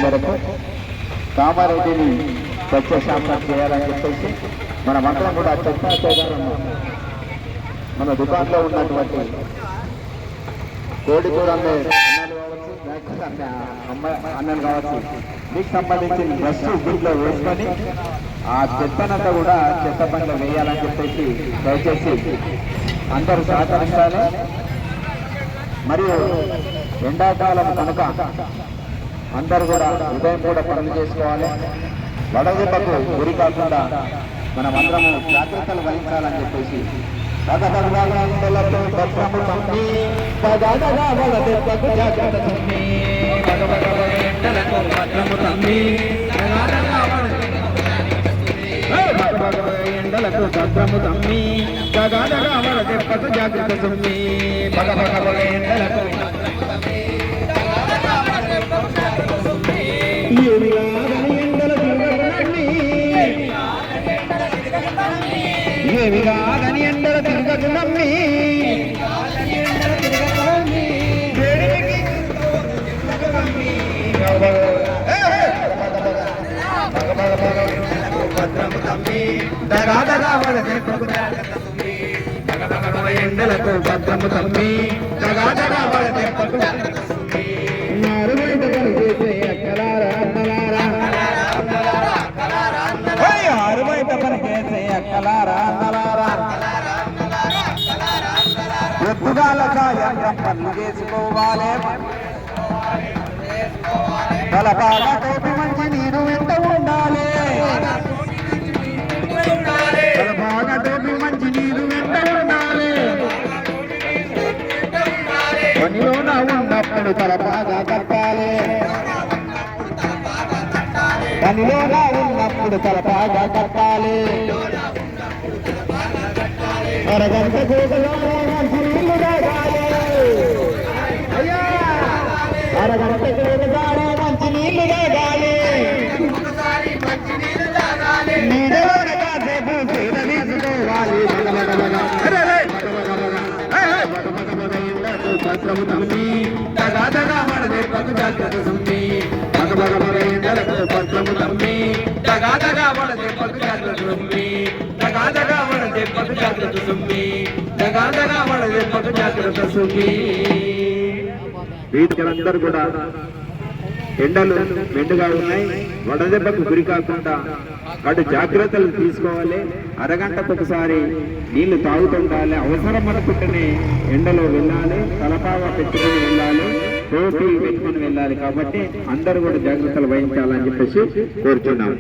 మేరకు కామారెడ్డిని సత్యశాంతం చేయాలని చెప్పేసి మనమందరం కూడా చెత్త సేకరణ మన దుకాణంలో ఉన్నటువంటి కోడి కూర అమ్మే అన్నలు కావచ్చు, లేకపోతే అన్నలు కావచ్చు, మీకు సంబంధించిన డ్రెస్ దీంట్లో వేసుకొని ఆ చెత్తనంతా కూడా చెత్త బండ్లో వేయాలని చెప్పేసి దయచేసి అందరూ సహకరించాలి. మరియు ఎండాకాలం కనుక అందరూ కూడా ఉదయం కూడా పనులు చేసుకోవాలి. వడదెబ్బకు గురి కాకుండా మనం అందరము జాగ్రత్తలు వహించాలని చెప్పేసి ఎండలకు భద్రము తమ్మి గగాదగా వడదెబ్బకు జాగ్రత్త తమ్మి ఎండలకు ఏమి కాదని ఎండల తిరగదు నమ్మి ఎండలకు భద్రము తమ్మి ఎత్తుగాల సాయంత్రం పనులు చేసుకోవాలి. తలపాగా తోటి మంచి నీరు వెంట ఉండాలి. తలపాగా తోటి మంచి నీరు వెంట ఉండాలి. పనిలోన ఉన్నప్పుడు తలపాగా కట్టాలి. పనిలోన ఉన్నప్పుడు తలపాగా కట్టాలి. అరగంట కోటలో మంచి నీళ్లు తాగాలి. అయ్యా అరగంట కోటలో మంచి నీళ్లు తాగాలి. నీడలోన కాసేపు సేద తీసుకోవాలి. భద్రము తమ్మి తగాదగా వడదెబ్బకు జాగ్రత్త తమ్మి. ఎండలకు భద్రము తమ్మి తగాదగా వడదెబ్బకు జాగ్రత్త తమ్మి. తగాదగా వడదెబ్బకు జాగ్రత్త తమ్మి. తగాదగా వడదెబ్బకు జాగ్రత్త తమ్మి. వీటికందరూ కూడా ఎండలు మెండుగా ఉన్నాయి. వడదెబ్బకు గురి కాకుండా వాటి జాగ్రత్తలు తీసుకోవాలి. అరగంటకు ఒకసారి నీళ్లు తాగుతుండాలి. అవసరం అనుకుంటేనే ఎండలో వెళ్ళాలి. తలపాగా పెట్టుకుని వెళ్ళాలి. టోపీ పెట్టుకుని వెళ్ళాలి. కాబట్టి అందరూ కూడా జాగ్రత్తలు వహించాలని చెప్పేసి కోరుచున్నాం.